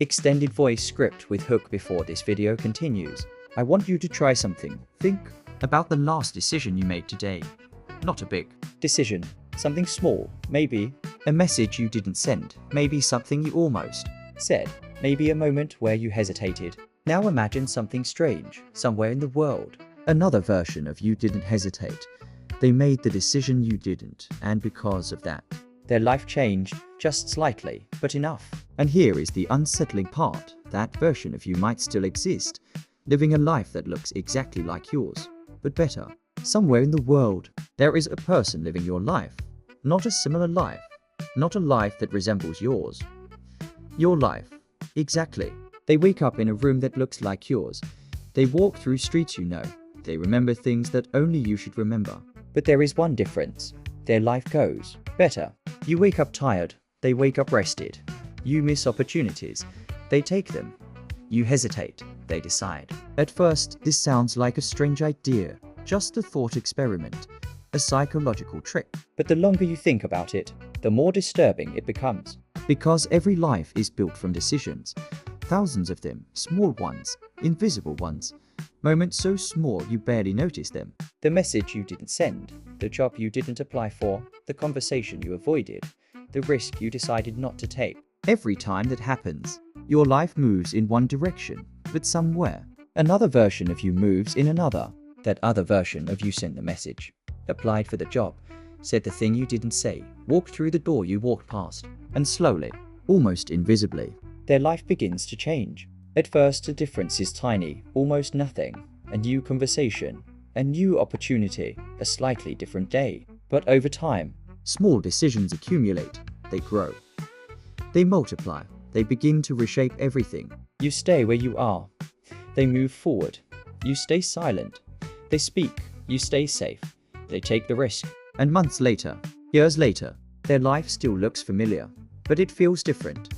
Extended voice script with hook. Before this video continues, I want you to try something. Think about the last decision you made today. Not a big decision, something small, maybe a message you didn't send, maybe something you almost said, maybe a moment where you hesitated. Now imagine something strange, somewhere in the world. Another version of you didn't hesitate. They made the decision you didn't, and because of that, their life changed, just slightly, but enough. And here is the unsettling part. That version of you might still exist, living a life that looks exactly like yours, but better. Somewhere in the world, there is a person living your life. Not a similar life. Not a life that resembles yours. Your life. Exactly. They wake up in a room that looks like yours. They walk through streets you know. They remember things that only you should remember. But there is one difference. Their life goes better. You wake up tired. They wake up rested. You miss opportunities. They take them. You hesitate. They decide. At first, this sounds like a strange idea. Just a thought experiment. A psychological trick. But the longer you think about it, the more disturbing it becomes. Because every life is built from decisions. Thousands of them, small ones, invisible ones. Moments so small you barely notice them. The message you didn't send, the job you didn't apply for, the conversation you avoided, the risk you decided not to take. Every time that happens, your life moves in one direction, but somewhere, another version of you moves in another. That other version of you sent the message, applied for the job, said the thing you didn't say, walked through the door you walked past, and slowly, almost invisibly, their life begins to change. At first, the difference is tiny, almost nothing. A new conversation, a new opportunity, a slightly different day. But over time, small decisions accumulate, they grow. They multiply, they begin to reshape everything. You stay where you are. They move forward. You stay silent. They speak. You stay safe. They take the risk. And months later, years later, their life still looks familiar, but it feels different.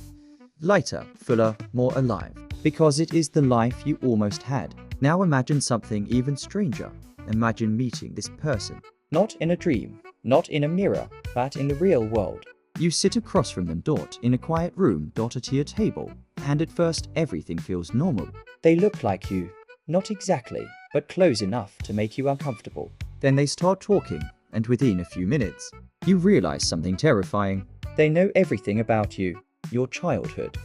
Lighter, fuller, more alive. Because it is the life you almost had. Now imagine something even stranger. Imagine meeting this person. Not in a dream, not in a mirror, but in the real world. You sit across from them, in a quiet room, at your table. And at first, everything feels normal. They look like you. Not exactly, but close enough to make you uncomfortable. Then they start talking, and within a few minutes, you realize something terrifying. They know everything about you. Your childhood.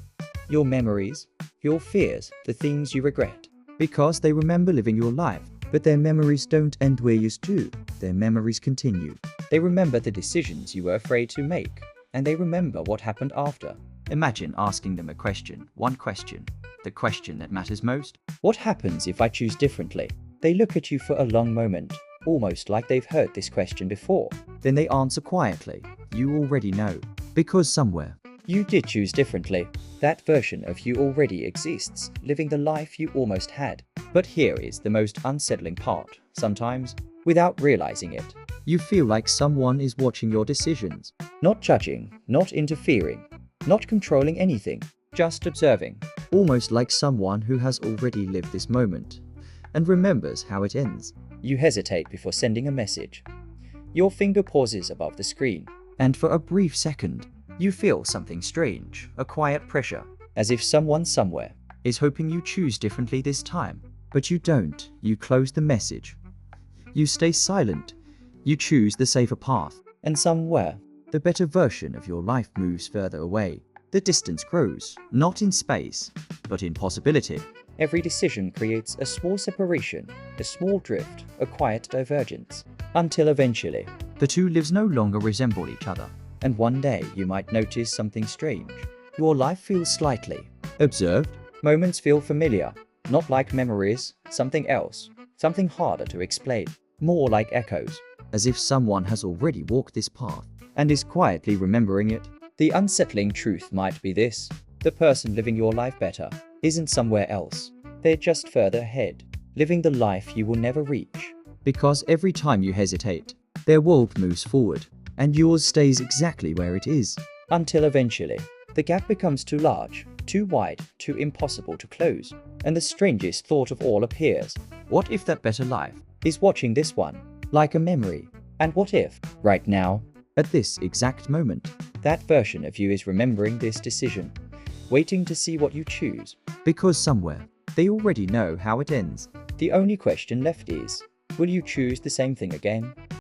Your memories. Your fears, the things you regret. Because they remember living your life. But their memories don't end where yours do. Their memories continue. They remember the decisions you were afraid to make. And they remember what happened after. Imagine asking them a question, one question. The question that matters most. What happens if I choose differently? They look at you for a long moment, almost like they've heard this question before. Then they answer quietly. You already know. Because somewhere, you did choose differently. That version of you already exists, living the life you almost had. But here is the most unsettling part. Sometimes, without realizing it, you feel like someone is watching your decisions. Not judging, not interfering, not controlling anything, just observing. Almost like someone who has already lived this moment and remembers how it ends. You hesitate before sending a message. Your finger pauses above the screen, and for a brief second, you feel something strange, a quiet pressure, as if someone somewhere is hoping you choose differently this time. But you don't. You close the message. You stay silent. You choose the safer path. And somewhere, the better version of your life moves further away. The distance grows, not in space, but in possibility. Every decision creates a small separation, a small drift, a quiet divergence, until eventually, the two lives no longer resemble each other. And one day you might notice something strange. Your life feels slightly observed. Moments feel familiar, not like memories, something else, something harder to explain, more like echoes, as if someone has already walked this path and is quietly remembering it. The unsettling truth might be this: the person living your life better isn't somewhere else. They're just further ahead, living the life you will never reach. Because every time you hesitate, their world moves forward, and yours stays exactly where it is. Until eventually, the gap becomes too large, too wide, too impossible to close. And the strangest thought of all appears. What if that better life is watching this one, like a memory? And what if, right now, at this exact moment, that version of you is remembering this decision? waiting to see what you choose. Because somewhere, they already know how it ends. The only question left is, will you choose the same thing again?